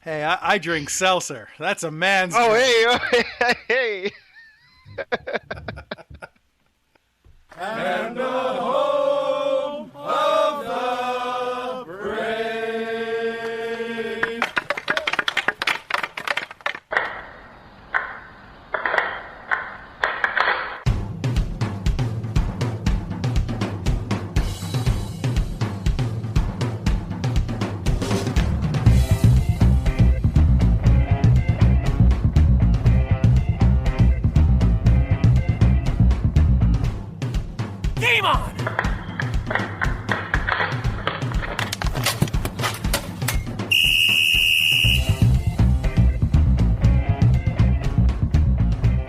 Hey, I drink seltzer. That's a man's Oh, drink. hey, oh, hey. And the home of the brave. Game on!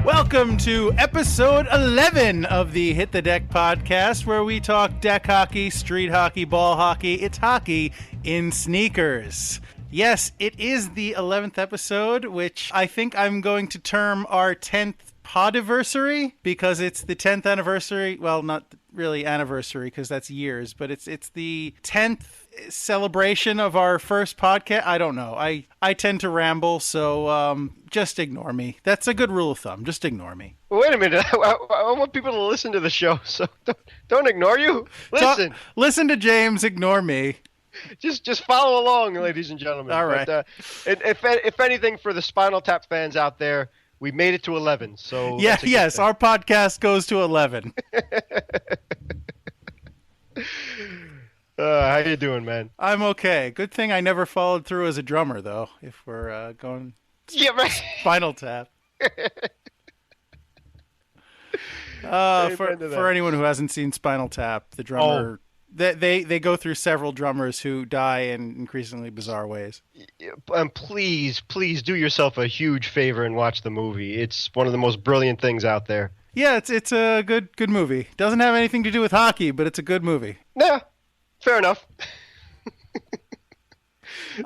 Welcome to episode 11 of the Hit the Deck podcast, where we talk deck hockey, street hockey, ball hockey. It's hockey in sneakers. Yes, it is the 11th episode, which I think I'm going to term our 10th Podiversary, because it's the 10th anniversary. Well, not really anniversary, because that's years, but it's the 10th celebration of our first podcast. I don't know. I tend to ramble, so just ignore me. That's a good rule of thumb. Just ignore me. Wait a minute. I want people to listen to the show, so don't ignore you. Listen. Listen to James, ignore me. Just follow along, ladies and gentlemen. All right. But, if anything, for the Spinal Tap fans out there, we made it to 11. So Yeah, yes, our podcast goes to 11. How you doing, man? I'm okay. Good thing I never followed through as a drummer, though, if we're going Yeah, right. Spinal Tap. For anyone who hasn't seen Spinal Tap, the drummer, they go through several drummers who die in increasingly bizarre ways. And please do yourself a huge favor and watch the movie. It's one of the most brilliant things out there. Yeah, it's a good movie. Doesn't have anything to do with hockey, but it's a good movie. Yeah, fair enough.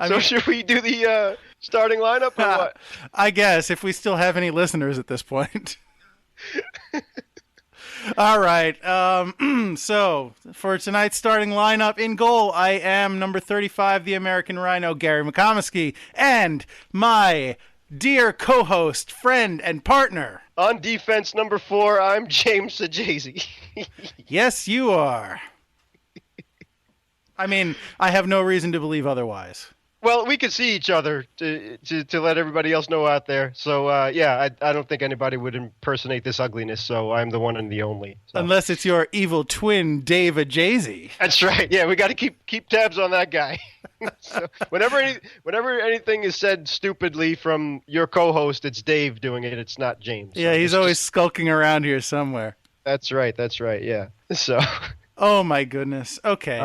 I mean, should we do the starting lineup or what? I guess, if we still have any listeners at this point. All right. So, for tonight's starting lineup, in goal, I am number 35, the American Rhino, Gary McComiskey, and my dear co-host, friend, and partner. On defense, number 4, I'm James Sajazi. Yes, you are. I mean, I have no reason to believe otherwise. Well, we could see each other to let everybody else know out there. So, I don't think anybody would impersonate this ugliness, so I'm the one and the only. So. Unless it's your evil twin, Dave Ajazi. That's right. Yeah, we got to keep tabs on that guy. So whenever anything is said stupidly from your co-host, it's Dave doing it. It's not James. Yeah, so he's always skulking around here somewhere. That's right. Yeah. So. Oh my goodness. Okay.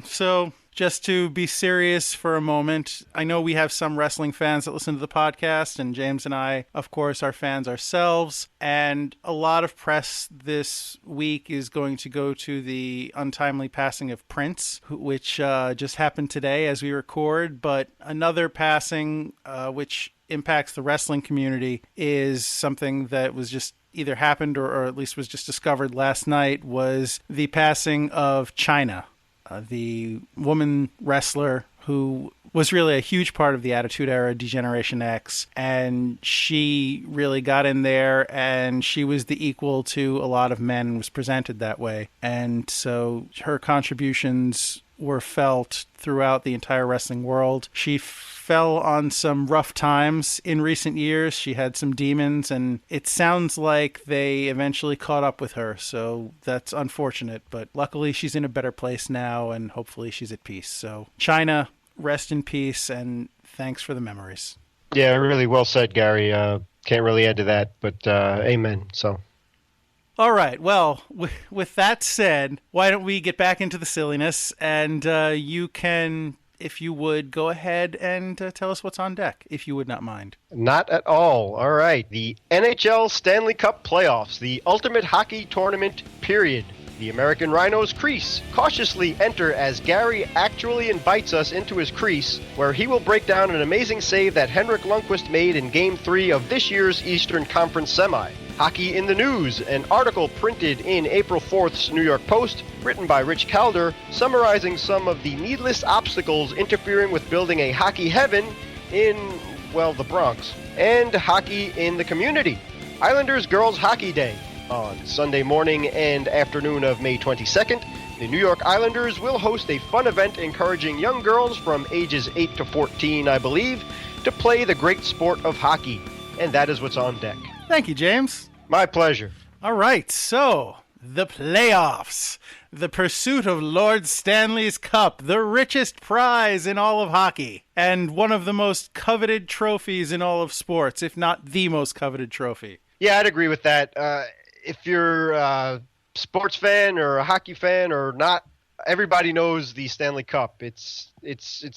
So just to be serious for a moment, I know we have some wrestling fans that listen to the podcast, and James and I, of course, are fans ourselves. And a lot of press this week is going to go to the untimely passing of Prince, which just happened today as we record. But another passing, which impacts the wrestling community, is something that was just either happened or at least was just discovered last night, was the passing of Chyna, the woman wrestler who was really a huge part of the Attitude Era, Degeneration X, and she really got in there, and she was the equal to a lot of men and was presented that way. And so her contributions were felt throughout the entire wrestling world. She fell on some rough times in recent years. She had some demons, and it sounds like they eventually caught up with her, so that's unfortunate, but luckily she's in a better place now, and hopefully she's at peace. So, Chyna, rest in peace, and thanks for the memories. Yeah, really well said, Gary. Can't really add to that, but amen. So. All right. Well, with that said, why don't we get back into the silliness, and you can, if you would, go ahead and tell us what's on deck, if you would not mind. Not at all. All right. The NHL Stanley Cup Playoffs, the ultimate hockey tournament, period. The American Rhinos crease. Cautiously enter as Gary actually invites us into his crease, where he will break down an amazing save that Henrik Lundqvist made in Game 3 of this year's Eastern Conference Semi. Hockey in the News, an article printed in April 4th's New York Post, written by Rich Calder, summarizing some of the needless obstacles interfering with building a hockey heaven in, well, the Bronx, and hockey in the community. Islanders Girls Hockey Day. On Sunday morning and afternoon of May 22nd, the New York Islanders will host a fun event encouraging young girls from ages 8 to 14, I believe, to play the great sport of hockey. And that is what's on deck. Thank you, James. My pleasure. All right, so the playoffs. The pursuit of Lord Stanley's Cup, the richest prize in all of hockey, and one of the most coveted trophies in all of sports, if not the most coveted trophy. Yeah, I'd agree with that. If you're a sports fan or a hockey fan or not, everybody knows the Stanley Cup. It's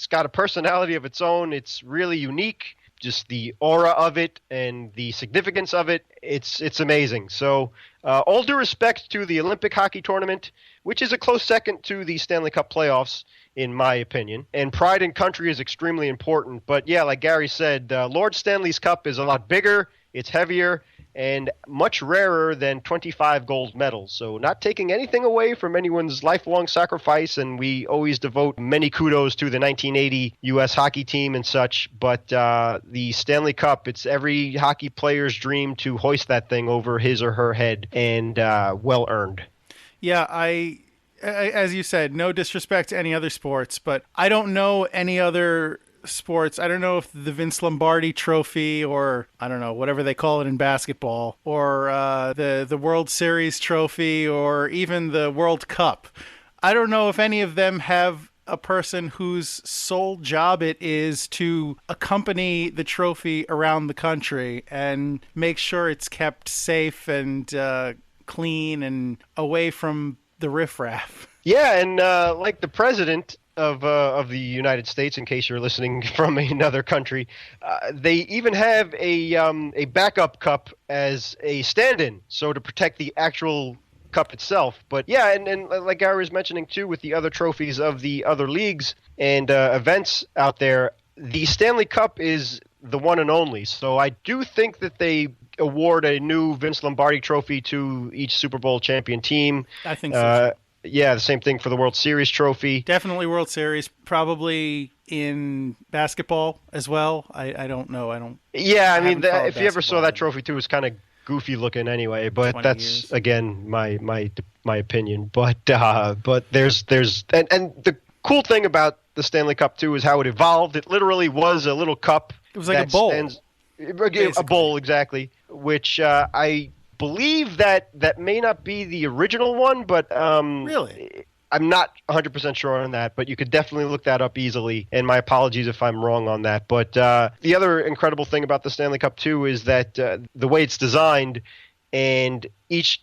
got a personality of its own. It's really unique. Just the aura of it and the significance of it, it's amazing. So all due respect to the Olympic hockey tournament, which is a close second to the Stanley Cup playoffs, in my opinion. And pride in country is extremely important. But yeah, like Gary said, Lord Stanley's Cup is a lot bigger, it's heavier, and much rarer than 25 gold medals. So not taking anything away from anyone's lifelong sacrifice, and we always devote many kudos to the 1980 U.S. hockey team and such, but the Stanley Cup, it's every hockey player's dream to hoist that thing over his or her head, and well-earned. Yeah, I as you said, no disrespect to any other sports, but I don't know any other sports. I don't know if the Vince Lombardi trophy, or I don't know, whatever they call it in basketball, or the World Series trophy, or even the World Cup. I don't know if any of them have a person whose sole job it is to accompany the trophy around the country and make sure it's kept safe and clean and away from the riffraff. Yeah, and like the president of the United States, in case you're listening from another country, they even have a backup cup as a stand-in, so to protect the actual cup itself. But yeah, and like Gary was mentioning too, with the other trophies of the other leagues and events out there, the Stanley Cup is the one and only. So I do think that they award a new Vince Lombardi trophy to each Super Bowl champion team. I think so. Yeah, the same thing for the World Series trophy. Definitely World Series. Probably in basketball as well. I don't know. Yeah, I mean, if you ever saw that trophy too, it was kind of goofy looking anyway. But that's years. Again my opinion. But there's and the cool thing about the Stanley Cup too is how it evolved. It literally was a little cup. It was like a bowl. A bowl, exactly. Which I believe that may not be the original one, but really, I'm not 100% sure on that, but you could definitely look that up easily, and my apologies if I'm wrong on that. But the other incredible thing about the Stanley Cup too is that the way it's designed, and each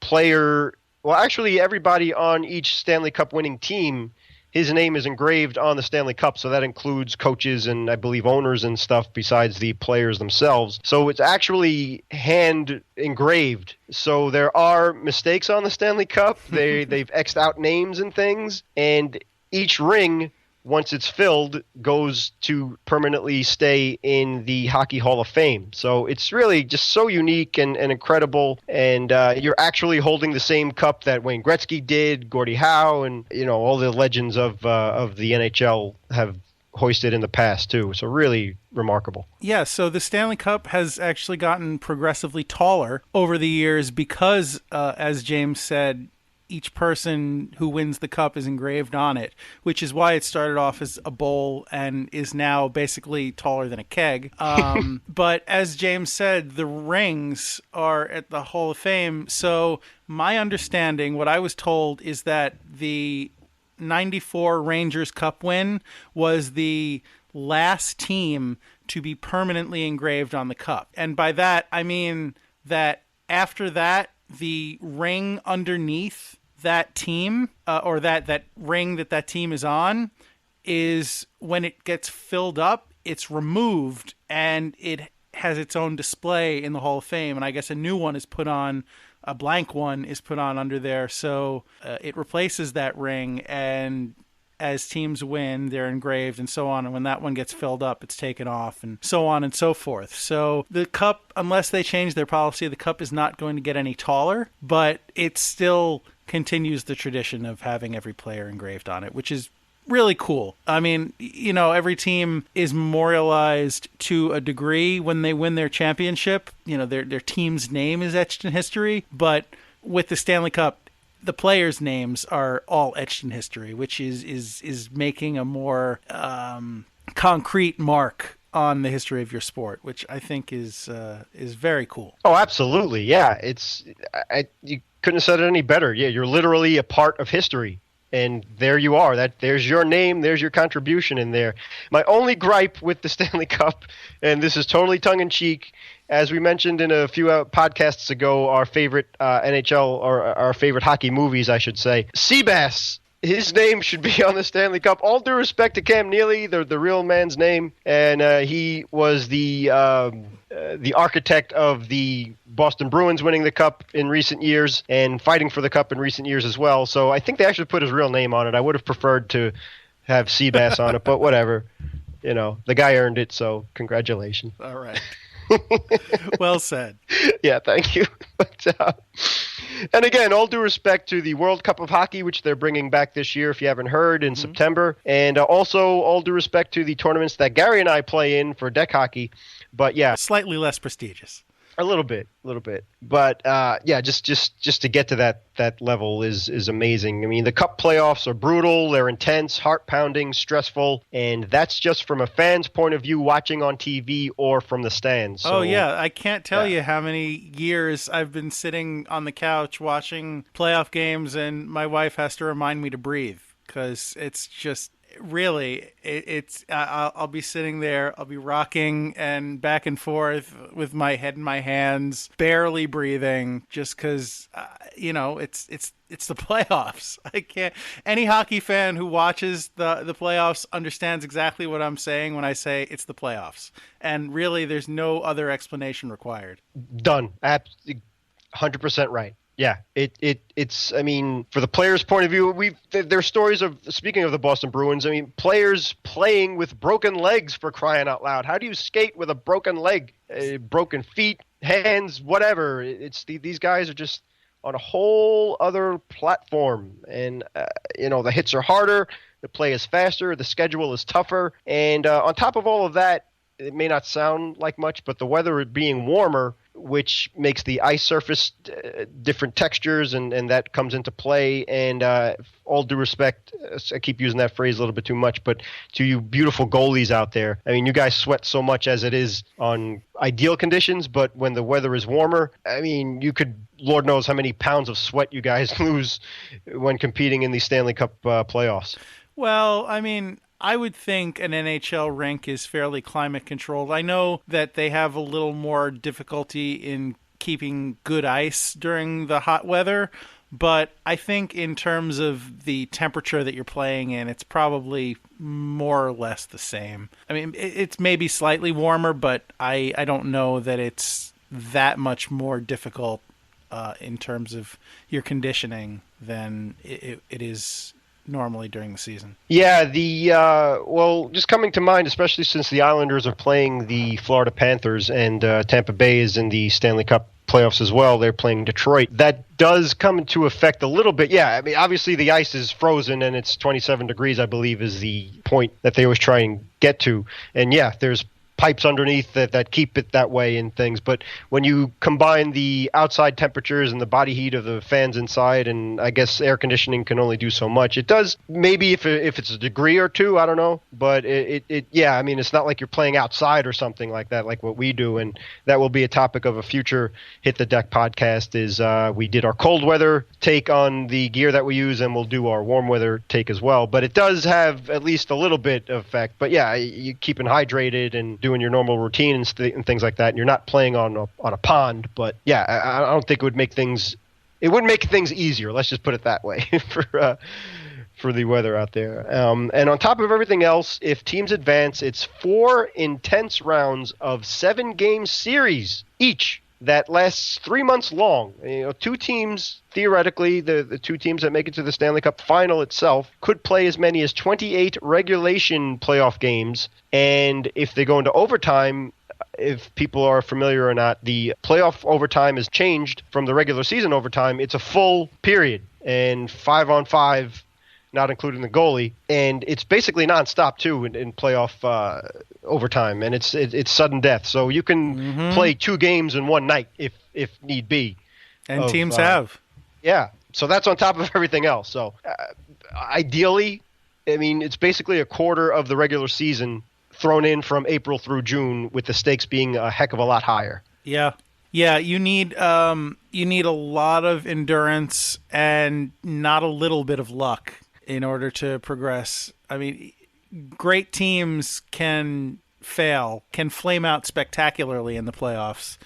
player, well, actually everybody on each Stanley Cup winning team, his name is engraved on the Stanley Cup, so that includes coaches and I believe owners and stuff besides the players themselves. So it's actually hand engraved. So there are mistakes on the Stanley Cup. They've X'd out names and things, and each ring, once it's filled, goes to permanently stay in the Hockey Hall of Fame. So it's really just so unique and incredible. And you're actually holding the same cup that Wayne Gretzky did, Gordie Howe, and all the legends of the NHL have hoisted in the past too. So really remarkable. Yeah, so the Stanley Cup has actually gotten progressively taller over the years because, as James said, each person who wins the cup is engraved on it, which is why it started off as a bowl and is now basically taller than a keg. But as James said, the rings are at the Hall of Fame. So my understanding, what I was told, is that the 94 Rangers Cup win was the last team to be permanently engraved on the cup. And by that, I mean that after that, the ring underneath that team, or that ring that team is on, is when it gets filled up, it's removed and it has its own display in the Hall of Fame. And I guess a new one is put on, a blank one is put on under there. So it replaces that ring, and as teams win, they're engraved and so on. And when that one gets filled up, it's taken off and so on and so forth. So the cup, unless they change their policy, the cup is not going to get any taller, but it still continues the tradition of having every player engraved on it, which is really cool. I mean, every team is memorialized to a degree when they win their championship. Their team's name is etched in history, but with the Stanley Cup, the players' names are all etched in history, which is making a more concrete mark on the history of your sport, which I think is very cool. Oh, absolutely. Yeah, you couldn't have said it any better. Yeah, you're literally a part of history. And there you are. There's your name. There's your contribution in there. My only gripe with the Stanley Cup, and this is totally tongue-in-cheek, as we mentioned in a few podcasts ago, our favorite NHL, or our favorite hockey movies, I should say, Seabass. His name should be on the Stanley Cup. All due respect to Cam Neely, the real man's name, and he was the architect of the Boston Bruins winning the Cup in recent years and fighting for the Cup in recent years as well. So I think they actually put his real name on it. I would have preferred to have Seabass on it, but whatever. The guy earned it, so congratulations. All right. Well said. Yeah, thank you. But, and again, all due respect to the World Cup of Hockey, which they're bringing back this year, if you haven't heard, in September. And also all due respect to the tournaments that Gary and I play in for DEK hockey. But yeah. Slightly less prestigious. A little bit. But yeah, just to get to that level is amazing. I mean, the Cup playoffs are brutal. They're intense, heart-pounding, stressful. And that's just from a fan's point of view watching on TV or from the stands. So, yeah. I can't tell you how many years I've been sitting on the couch watching playoff games and my wife has to remind me to breathe because it's just... Really, I'll be sitting there, I'll be rocking and back and forth with my head in my hands, barely breathing, just because, it's the playoffs. I can't. Any hockey fan who watches the playoffs understands exactly what I'm saying when I say it's the playoffs. And really, there's no other explanation required. Done. 100% right. Yeah, it's. I mean, for the players' point of view, there's stories of, speaking of the Boston Bruins. I mean, players playing with broken legs, for crying out loud. How do you skate with a broken leg, broken feet, hands, whatever? These guys are just on a whole other platform, and the hits are harder, the play is faster, the schedule is tougher, and on top of all of that, it may not sound like much, but the weather being warmer, which makes the ice surface different textures, and that comes into play. And all due respect, I keep using that phrase a little bit too much, but to you beautiful goalies out there, I mean, you guys sweat so much as it is on ideal conditions, but when the weather is warmer, I mean, you could, Lord knows how many pounds of sweat you guys lose when competing in the Stanley Cup playoffs. Well, I mean, I would think an NHL rink is fairly climate controlled. I know that they have a little more difficulty in keeping good ice during the hot weather, but I think in terms of the temperature that you're playing in, it's probably more or less the same. I mean, it's maybe slightly warmer, but I don't know that it's that much more difficult in terms of your conditioning than it is normally during the season. Yeah, just coming to mind, especially since the Islanders are playing the Florida Panthers and Tampa Bay is in the Stanley Cup playoffs as well. They're playing Detroit. That does come into effect a little bit. Yeah, I mean, obviously the ice is frozen and it's 27 degrees, I believe, is the point that they always try and get to. And yeah, there's pipes underneath that keep it that way and things, but when you combine the outside temperatures and the body heat of the fans inside, and I guess air conditioning can only do so much. It does, maybe if it's a degree or two, I don't know, but yeah, I mean, it's not like you're playing outside or something like that, like what we do, and that will be a topic of a future Hit the Deck podcast. Is we did our cold weather take on the gear that we use, and we'll do our warm weather take as well, but it does have at least a little bit of effect. But yeah, you keeping hydrated and doing your normal routine and things like that, and you're not playing on a pond. But yeah, I don't think it would make things easier, let's just put it that way, for the weather out there. And on top of everything else, if teams advance, it's 4 intense rounds of 7-game series each that lasts 3 months long. Two teams, theoretically, the two teams that make it to the Stanley Cup final itself could play as many as 28 regulation playoff games. And if they go into overtime, if people are familiar or not, the playoff overtime is changed from the regular season overtime. It's a full period, and 5-on-5, not including the goalie. And it's basically nonstop, too, in playoff overtime. And it's sudden death. So you can play 2 games in one night if need be. And teams have. Yeah. So that's on top of everything else. So ideally, I mean, it's basically a quarter of the regular season thrown in from April through June, with the stakes being a heck of a lot higher. Yeah. Yeah, you need a lot of endurance and not a little bit of luck in order to progress. I mean, great teams can flame out spectacularly in the playoffs,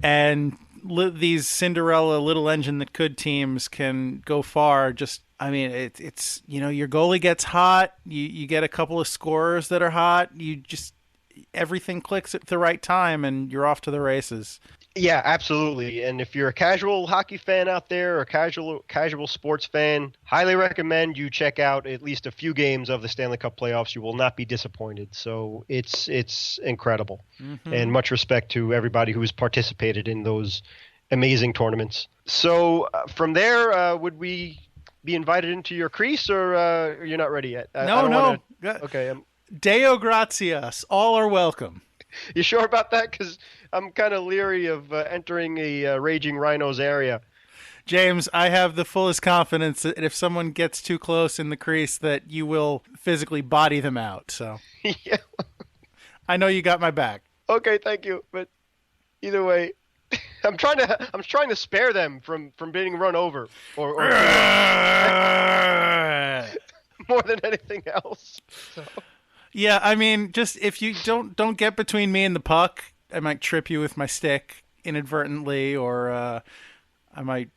and these Cinderella little engine that could teams can go far. Just, I mean, it's your goalie gets hot, you get a couple of scorers that are hot, everything clicks at the right time, and you're off to the races. Yeah, absolutely. And if you're a casual hockey fan out there, or casual sports fan, highly recommend you check out at least a few games of the Stanley Cup playoffs. You will not be disappointed. So it's incredible. And much respect to everybody who has participated in those amazing tournaments. So from there, would we be invited into your crease, or you're not ready yet? No. Okay. Deo gratias. All are welcome. You sure about that? Because I'm kind of leery of entering a Raging Rhinos area. James, I have the fullest confidence that if someone gets too close in the crease, that you will physically body them out. So, Yeah. I know you got my back. Okay, thank you. But either way, I'm trying to spare them from being run over or more than anything else. So. Yeah, I mean, just if you don't get between me and the puck, I might trip you with my stick inadvertently, or I might,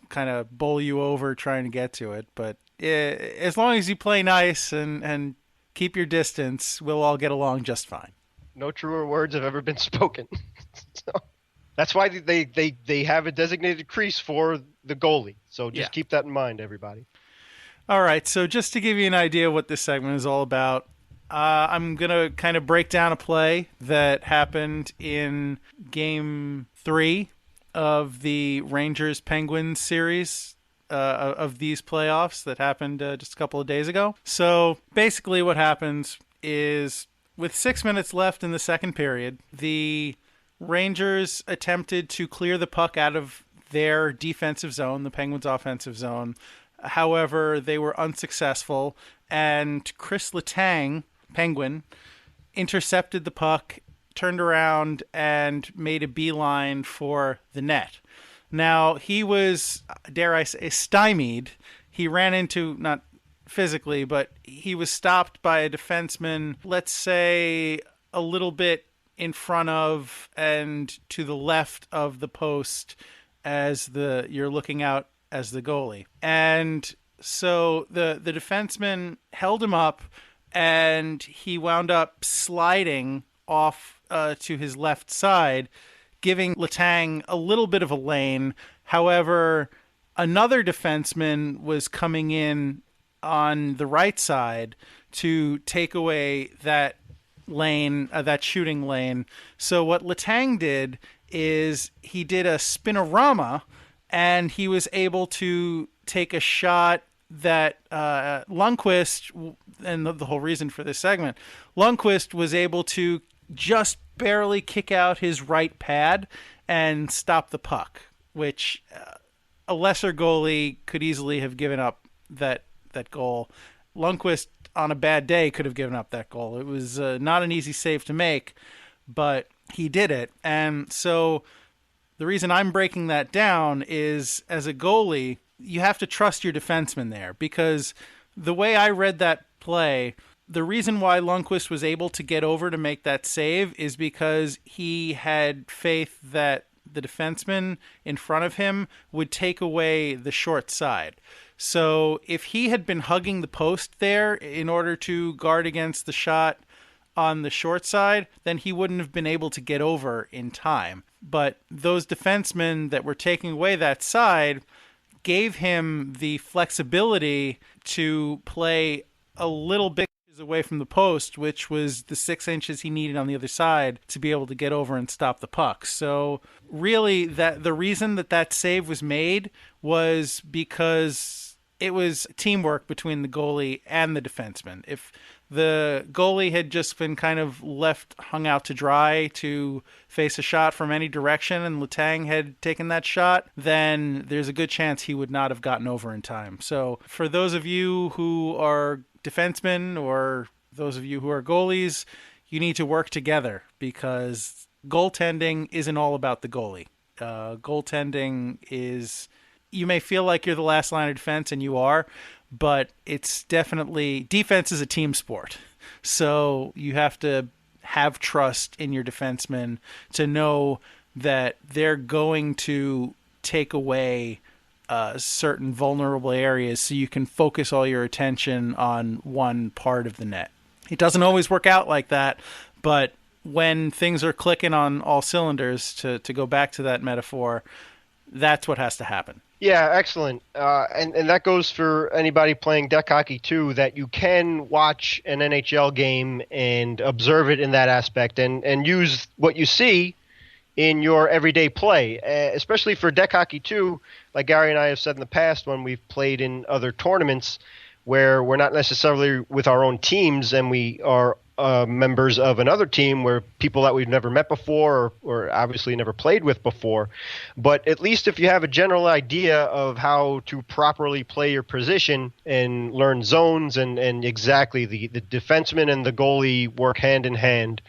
kind of bowl you over trying to get to it. But as long as you play nice and keep your distance, we'll all get along just fine. No truer words have ever been spoken. So, that's why they have a designated crease for the goalie. So just keep that in mind, everybody. All right, so just to give you an idea of what this segment is all about, I'm going to kind of break down a play that happened in Game 3 of the Rangers-Penguins series of these playoffs that happened just a couple of days ago. So basically what happens is, with 6 minutes left in the second period, the Rangers attempted to clear the puck out of their defensive zone, the Penguins' offensive zone. However, they were unsuccessful, and Chris Letang, Penguin, intercepted the puck, turned around, and made a beeline for the net. Now, he was, dare I say, stymied. He ran into, not physically, but he was stopped by a defenseman, let's say, a little bit in front of and to the left of the post as you're looking out as the goalie. And so the defenseman held him up, and he wound up sliding off to his left side, giving Letang a little bit of a lane. However, another defenseman was coming in on the right side to take away that lane, that shooting lane. So what Letang did is he did a spinorama, and he was able to take a shot that Lundqvist, and the whole reason for this segment, Lundqvist was able to just barely kick out his right pad and stop the puck, which a lesser goalie could easily have given up that goal. Lundqvist, on a bad day, could have given up that goal. It was not an easy save to make, but he did it. And so the reason I'm breaking that down is, as a goalie, you have to trust your defenseman there, because the way I read that play, the reason why Lundqvist was able to get over to make that save is because he had faith that the defenseman in front of him would take away the short side. So if he had been hugging the post there in order to guard against the shot on the short side, then he wouldn't have been able to get over in time. But those defensemen that were taking away that side gave him the flexibility to play a little bit away from the post, which was the 6 inches he needed on the other side to be able to get over and stop the puck. So really, that the reason that save was made was because it was teamwork between the goalie and the defenseman. If the goalie had just been kind of left hung out to dry to face a shot from any direction and Letang had taken that shot, then there's a good chance he would not have gotten over in time. So for those of you who are defensemen or those of you who are goalies, you need to work together because goaltending isn't all about the goalie. Goaltending is, you may feel like you're the last line of defense, and you are, but it's definitely, defense is a team sport. So you have to have trust in your defensemen to know that they're going to take away certain vulnerable areas so you can focus all your attention on one part of the net. It doesn't always work out like that, but when things are clicking on all cylinders, to go back to that metaphor, that's what has to happen. Yeah, excellent. And that goes for anybody playing deck hockey too, that you can watch an NHL game and observe it in that aspect and use what you see in your everyday play, especially for deck hockey too. Like Gary and I have said in the past when we've played in other tournaments where we're not necessarily with our own teams and we are members of another team where people that we've never met before or obviously never played with before. But at least if you have a general idea of how to properly play your position and learn zones and exactly the defenseman and the goalie work hand in hand.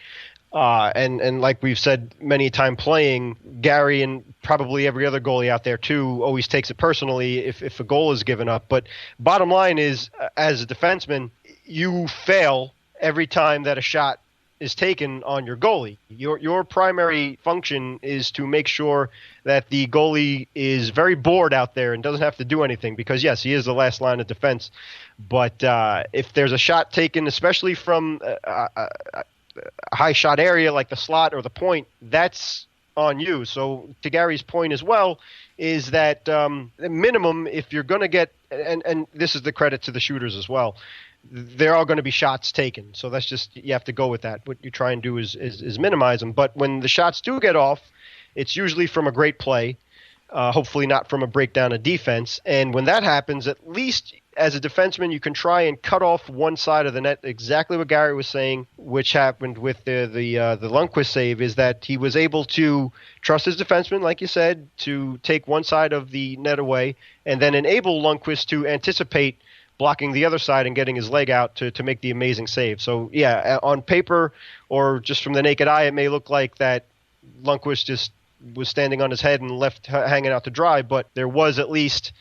And like we've said many times playing, Gary and probably every other goalie out there too always takes it personally if a goal is given up. But bottom line is, as a defenseman, you fail every time that a shot is taken on your goalie. Your primary function is to make sure that the goalie is very bored out there and doesn't have to do anything because, yes, he is the last line of defense. But if there's a shot taken, especially from a high shot area like the slot or the point, that's on you. So to Gary's point as well is that the minimum, if you're going to get, and this is the credit to the shooters as well, there are going to be shots taken. So that's just, you have to go with that. What you try and do is minimize them. But when the shots do get off, it's usually from a great play, hopefully not from a breakdown of defense. And when that happens, at least as a defenseman, you can try and cut off one side of the net. Exactly what Gary was saying, which happened with the Lundqvist save, is that he was able to trust his defenseman, like you said, to take one side of the net away and then enable Lundqvist to anticipate blocking the other side and getting his leg out to make the amazing save. So, yeah, on paper or just from the naked eye, it may look like that Lundqvist just was standing on his head and left hanging out to dry, but there was at least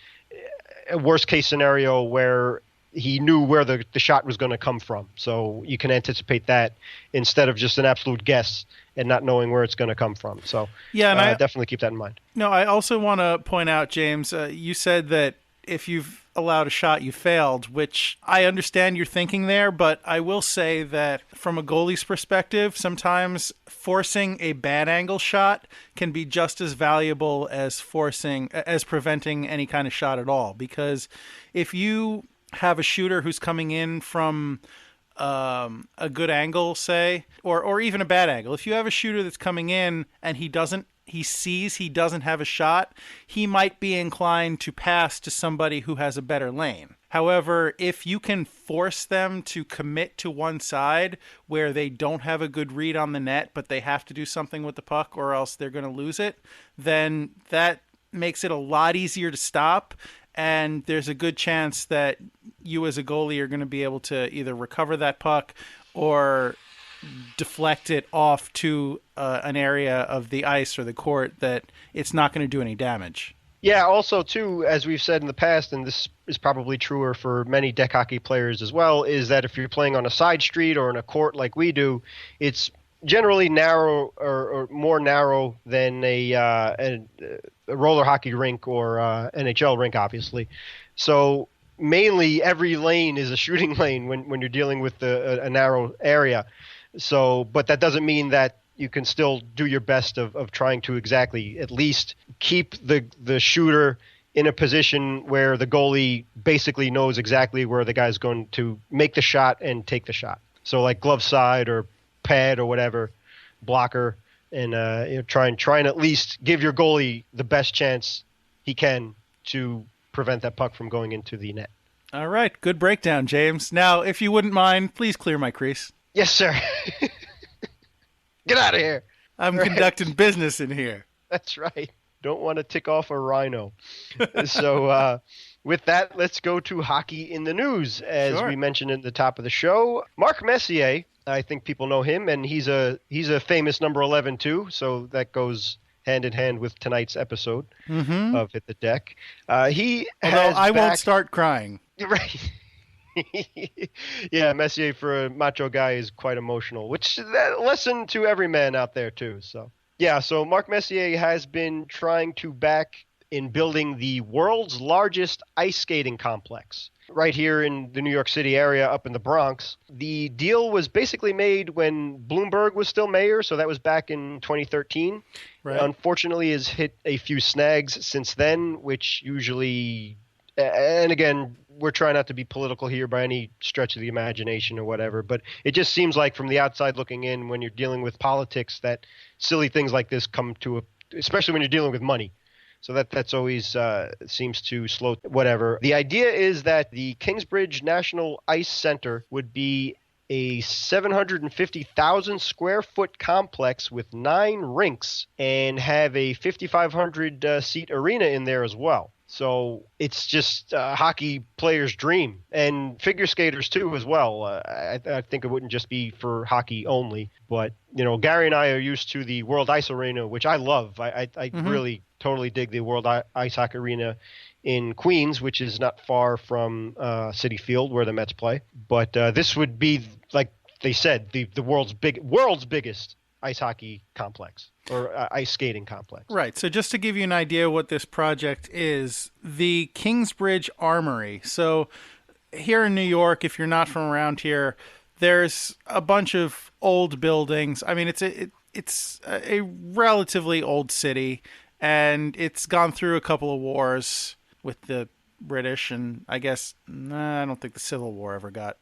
a worst-case scenario where he knew where the shot was going to come from. So you can anticipate that instead of just an absolute guess and not knowing where it's going to come from. So yeah, and I definitely keep that in mind. No, I also want to point out, James, you said that if you've allowed a shot, you failed, which I understand your thinking there, but I will say that from a goalie's perspective, sometimes forcing a bad angle shot can be just as valuable as preventing any kind of shot at all. Because if you have a shooter who's coming in from a good angle, say, or even a bad angle, if you have a shooter that's coming in and he sees he doesn't have a shot, he might be inclined to pass to somebody who has a better lane. However, if you can force them to commit to one side where they don't have a good read on the net, but they have to do something with the puck or else they're going to lose it, then that makes it a lot easier to stop. And there's a good chance that you as a goalie are going to be able to either recover that puck or deflect it off to an area of the ice or the court that it's not going to do any damage. Yeah, also, too, as we've said in the past, and this is probably truer for many deck hockey players as well, is that if you're playing on a side street or in a court like we do, it's generally narrow or more narrow than a roller hockey rink or NHL rink, obviously. So mainly every lane is a shooting lane when you're dealing with a narrow area. So, but that doesn't mean that you can still do your best of trying to exactly at least keep the shooter in a position where the goalie basically knows exactly where the guy's going to make the shot and take the shot. So like glove side or pad or whatever, blocker, and try and at least give your goalie the best chance he can to prevent that puck from going into the net. All right. Good breakdown, James. Now, if you wouldn't mind, please clear my crease. Yes, sir. Get out of here. I'm conducting business in here. That's right. Don't want to tick off a rhino. So with that, let's go to hockey in the news. As we mentioned at the top of the show, Mark Messier, I think people know him, and he's a famous number 11 too, so that goes hand in hand with tonight's episode of Hit the Deck. Won't start crying. Right. Yeah, Messier for a macho guy is quite emotional, which that lesson to every man out there too. So yeah, so Mark Messier has been trying to back in building the world's largest ice skating complex right here in the New York City area up in the Bronx. The deal was basically made when Bloomberg was still mayor, so that was back in 2013. Right. Unfortunately, has hit a few snags since then, which usually, and again, we're trying not to be political here by any stretch of the imagination or whatever, but it just seems like from the outside looking in, when you're dealing with politics, that silly things like this come to especially when you're dealing with money. So that's always seems to slow whatever. The idea is that the Kingsbridge National Ice Center would be a 750,000 square foot complex with 9 rinks and have a 5,500 seat arena in there as well. So it's just a hockey player's dream, and figure skaters too as well. I think it wouldn't just be for hockey only, but Gary and I are used to the World Ice Arena, which I love. I really totally dig the World Ice Hockey Arena in Queens, which is not far from Citi Field where the Mets play. But this would be, like they said, the world's biggest ice hockey complex or ice skating complex. Right. So just to give you an idea what this project is, the Kingsbridge Armory. So here in New York, if you're not from around here, there's a bunch of old buildings. I mean, it's a relatively old city, and it's gone through a couple of wars with the British, and I guess I don't think the Civil War ever got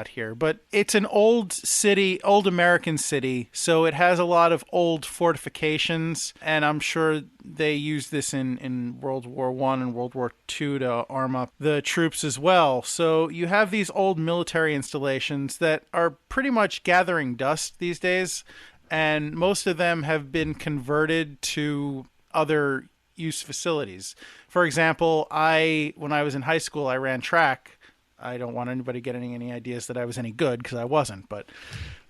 here, but it's an old city, old American city, so it has a lot of old fortifications, and I'm sure they used this in World War I and World War II to arm up the troops as well. So you have these old military installations that are pretty much gathering dust these days, and most of them have been converted to other use facilities. For example, when I was in high school, I ran track. I don't want anybody getting any ideas that I was any good, because I wasn't, but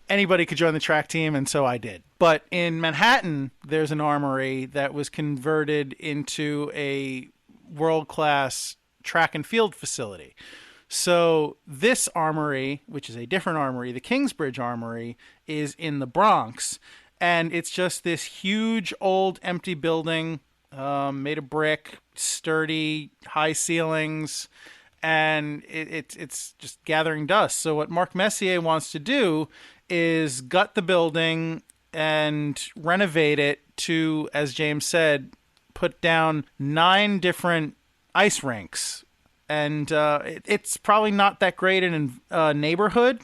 anybody could join the track team, and so I did. But in Manhattan, there's an armory that was converted into a world-class track and field facility. So this armory, which is a different armory, the Kingsbridge Armory, is in the Bronx, and it's just this huge old empty building made of brick, sturdy, high ceilings, and it's just gathering dust. So what Mark Messier wants to do is gut the building and renovate it to, as James said, put down 9 different ice rinks. And it's probably not that great in a neighborhood.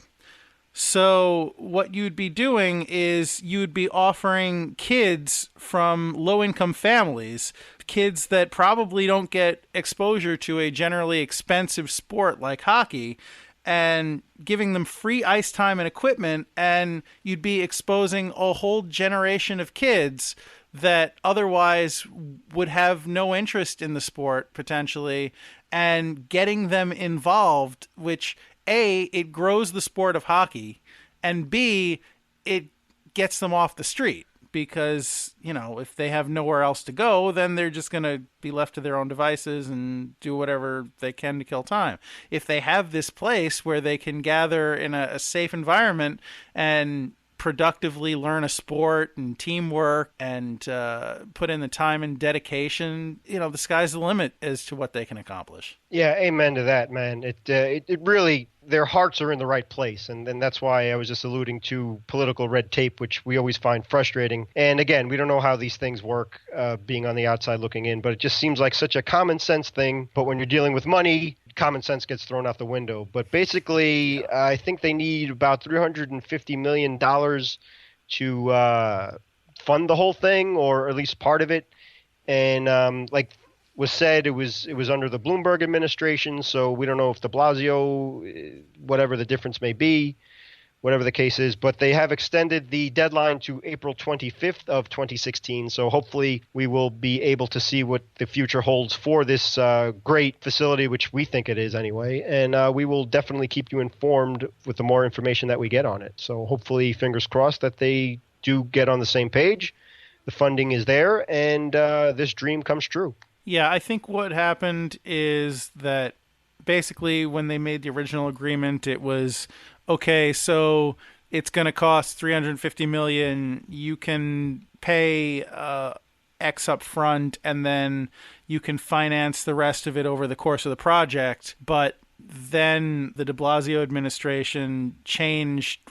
So what you'd be doing is you'd be offering kids from low-income families, kids that probably don't get exposure to a generally expensive sport like hockey, and giving them free ice time and equipment, and you'd be exposing a whole generation of kids that otherwise would have no interest in the sport, potentially, and getting them involved, which A, it grows the sport of hockey, and B, it gets them off the street, because, if they have nowhere else to go, then they're just going to be left to their own devices and do whatever they can to kill time. If they have this place where they can gather in a safe environment and productively learn a sport and teamwork and put in the time and dedication, the sky's the limit as to what they can accomplish. Yeah, amen to that, man. It really, their hearts are in the right place, and that's why I was just alluding to political red tape, which we always find frustrating. And again, we don't know how these things work, being on the outside looking in, but it just seems like such a common sense thing. But when you're dealing with money, common sense gets thrown out the window. But basically, I think they need about $350 million to fund the whole thing, or at least part of it. And was said it was under the Bloomberg administration, so we don't know if de Blasio, whatever the difference may be, whatever the case is, but they have extended the deadline to April 25th of 2016. So hopefully we will be able to see what the future holds for this great facility, which we think it is anyway. And we will definitely keep you informed with the more information that we get on it. So hopefully, fingers crossed that they do get on the same page. The funding is there, and this dream comes true. Yeah, I think what happened is that basically when they made the original agreement, it was, okay, so it's going to cost $350 million. You can pay X up front, and then you can finance the rest of it over the course of the project. But then the de Blasio administration changed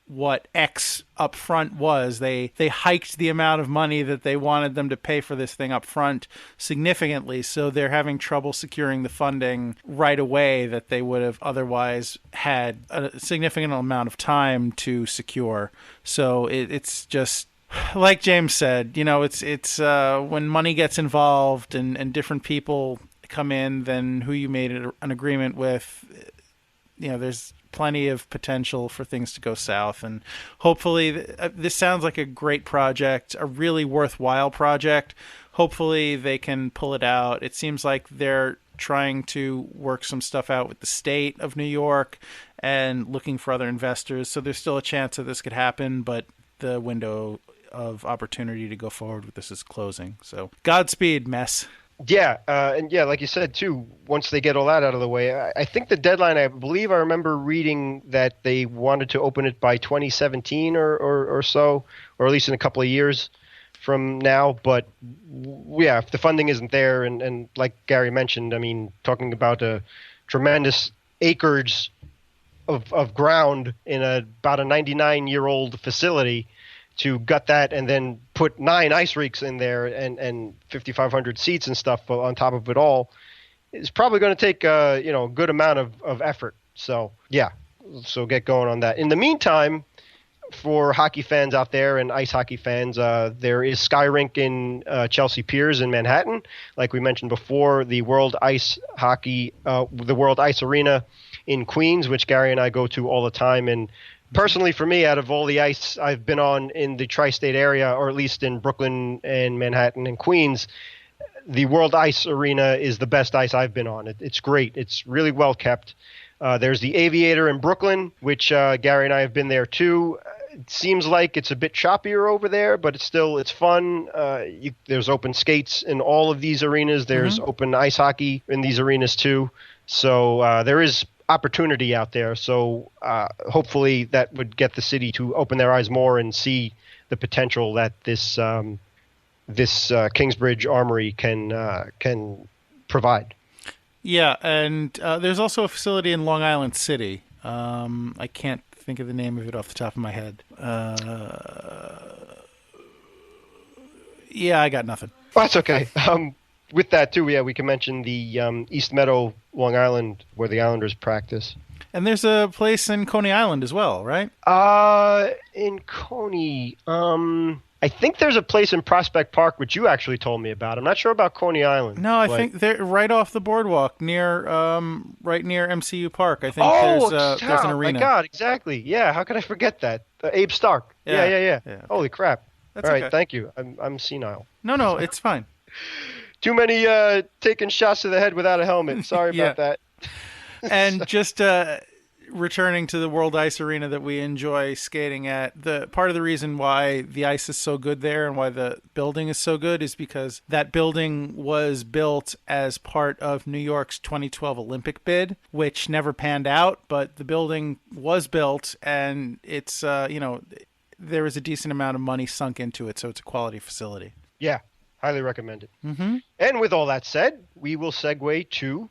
what X up front was. They hiked the amount of money that they wanted them to pay for this thing up front significantly, so they're having trouble securing the funding right away that they would have otherwise had a significant amount of time to secure. So it's just like James said, it's when money gets involved and different people come in than who you made an agreement with, there's plenty of potential for things to go south. And hopefully this sounds like a great project, a really worthwhile project. Hopefully they can pull it out. It seems like they're trying to work some stuff out with the state of New York and looking for other investors. So there's still a chance that this could happen, but the window of opportunity to go forward with this is closing. So Godspeed, mess. Yeah, and like you said, too, once they get all that out of the way, I think the deadline, I believe I remember reading that they wanted to open it by 2017 or so, or at least in a couple of years from now. But, yeah, if the funding isn't there, and like Gary mentioned, I mean, talking about a tremendous acres of ground in about a 99-year-old facility, to gut that and then put 9 ice rinks in there and 5,500 seats and stuff on top of it all is probably going to take a good amount of effort. So so get going on that. In the meantime, for hockey fans out there and ice hockey fans, there is Sky Rink in Chelsea Piers in Manhattan. Like we mentioned before, the World Ice Arena in Queens, which Gary and I go to all the time. And personally, for me, out of all the ice I've been on in the tri-state area, or at least in Brooklyn and Manhattan and Queens, the World Ice Arena is the best ice I've been on. It's great. It's really well kept. There's the Aviator in Brooklyn, which Gary and I have been there too. It seems like it's a bit choppier over there, but it's fun. There's open skates in all of these arenas. There's open ice hockey in these arenas too. So there is opportunity out there. So hopefully that would get the city to open their eyes more and see the potential that this Kingsbridge Armory can provide. Yeah, and there's also a facility in Long Island City. I can't think of the name of it off the top of my head. I got nothing. Well, that's okay. With that, too, we can mention the East Meadow, Long Island, where the Islanders practice. And there's a place in Coney Island as well, right? In Coney, I think there's a place in Prospect Park, which you actually told me about. I'm not sure about Coney Island. No, I think they're right off the boardwalk, right near MCU Park. I think there's an arena. Oh, my God, exactly. Yeah, how could I forget that? Abe Stark. Yeah. Holy crap. That's all right, okay. Thank you. I'm senile. No, it's fine. Too many taking shots to the head without a helmet. Sorry about that. And just returning to the World Ice Arena that we enjoy skating at, the part of the reason why the ice is so good there and why the building is so good is because that building was built as part of New York's 2012 Olympic bid, which never panned out, but the building was built, and it's there was a decent amount of money sunk into it, so it's a quality facility. Yeah, highly recommend it. Mm-hmm. And with all that said, we will segue to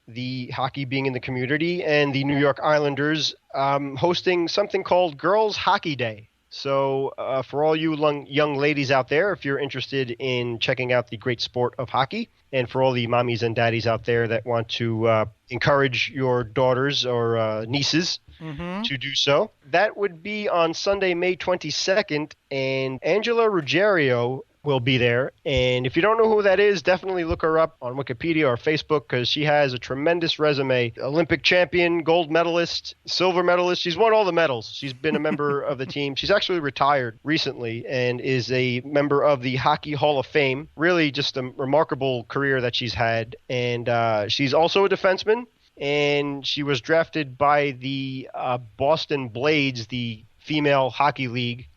the hockey being in the community and the New York Islanders hosting something called Girls Hockey Day. So for all you young ladies out there, if you're interested in checking out the great sport of hockey, and for all the mommies and daddies out there that want to encourage your daughters or nieces to do so, that would be on Sunday, May 22nd. And Angela Ruggiero will be there. And if you don't know who that is, definitely look her up on Wikipedia or Facebook because she has a tremendous resume. Olympic champion, gold medalist, silver medalist. She's won all the medals. She's been a member of the team. She's actually retired recently and is a member of the Hockey Hall of Fame. Really just a remarkable career that she's had. And she's also a defenseman. And she was drafted by the Boston Blades, the female hockey league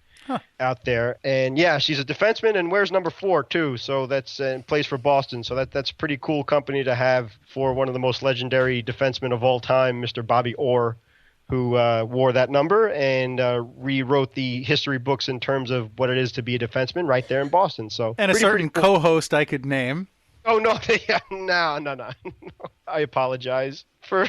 out there. And yeah, she's a defenseman and wears number 4 too. So that's plays for Boston. So that's pretty cool company to have for one of the most legendary defensemen of all time, Mr. Bobby Orr, who wore that number and rewrote the history books in terms of what it is to be a defenseman right there in Boston. So and a certain cool. co-host I could name. Oh, no, no. I apologize for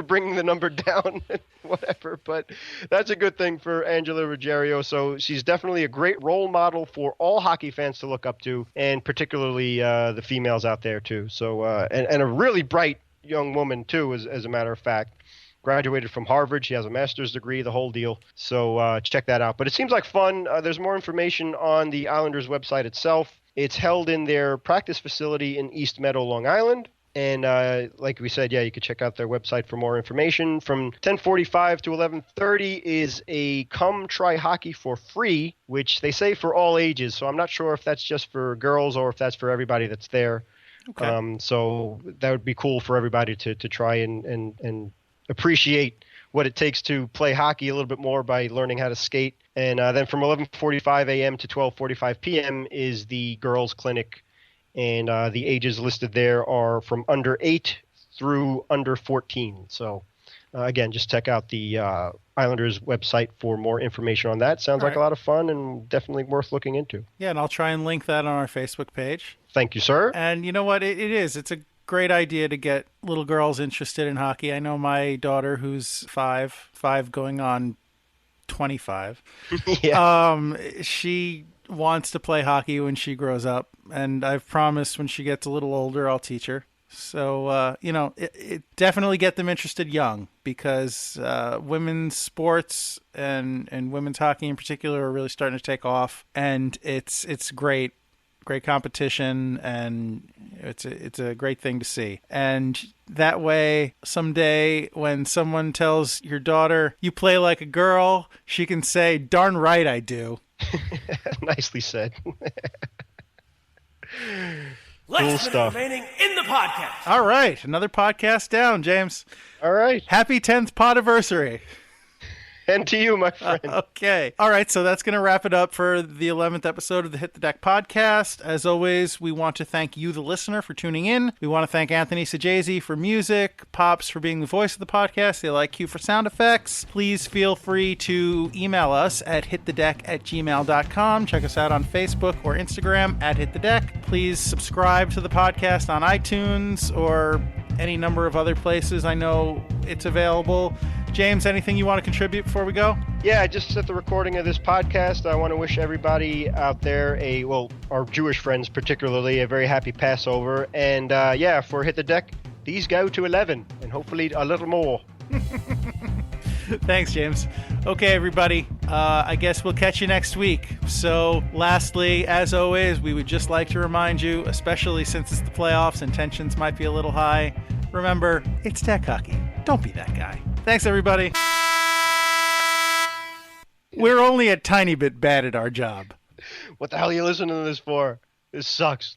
bringing the number down, whatever. But that's a good thing for Angela Ruggiero. So she's definitely a great role model for all hockey fans to look up to, and particularly the females out there, too. So and a really bright young woman, too, as a matter of fact. Graduated from Harvard. She has a master's degree, the whole deal. So check that out. But it seems like fun. There's more information on the Islanders website itself. It's held in their practice facility in East Meadow, Long Island. And like we said, yeah, you can check out their website for more information. From 10:45 to 11:30 is a Come Try Hockey for Free, which they say for all ages. So I'm not sure if that's just for girls or if that's for everybody that's there. Okay. So that would be cool for everybody to try and appreciate what it takes to play hockey a little bit more by learning how to skate. And then from 11:45 a.m. to 12:45 p.m. is the girls' clinic. And the ages listed there are from under 8 through under 14. So, again, just check out the Islanders website for more information on that. Sounds like a lot of fun and definitely worth looking into. Yeah, and I'll try and link that on our Facebook page. Thank you, sir. And you know what? It is. It's a great idea to get little girls interested in hockey. I know my daughter, who's 5 going on 25. Yeah. She wants to play hockey when she grows up, and I've promised when she gets a little older I'll teach her. So it definitely get them interested young, because women's sports and women's hockey in particular are really starting to take off, and it's great competition, and it's a great thing to see. And that way, someday when someone tells your daughter you play like a girl, she can say, "Darn right I do." Nicely said. Less minute remaining in the podcast. All right, another podcast down, James. All right. Happy 10th Podiversary. And to you, my friend. Okay. All right, so that's going to wrap it up for the 11th episode of the Hit the Deck podcast. As always, we want to thank you, the listener, for tuning in. We want to thank Anthony Sajazi for music, Pops for being the voice of the podcast, the LIQ for sound effects. Please feel free to email us at hitthedeck@gmail.com. Check us out on Facebook or Instagram at Hit the Deck. Please subscribe to the podcast on iTunes or any number of other places. I know it's available. James, anything you want to contribute before we go? Yeah, just at the recording of this podcast, I want to wish everybody out there our Jewish friends particularly, a very happy Passover. And for Hit the Deck, these go to 11 and hopefully a little more. Thanks, James. Okay, everybody. I guess we'll catch you next week. So, lastly, as always, we would just like to remind you, especially since it's the playoffs and tensions might be a little high, remember, it's deck hockey. Don't be that guy. Thanks, everybody. We're only a tiny bit bad at our job. What the hell are you listening to this for? This sucks.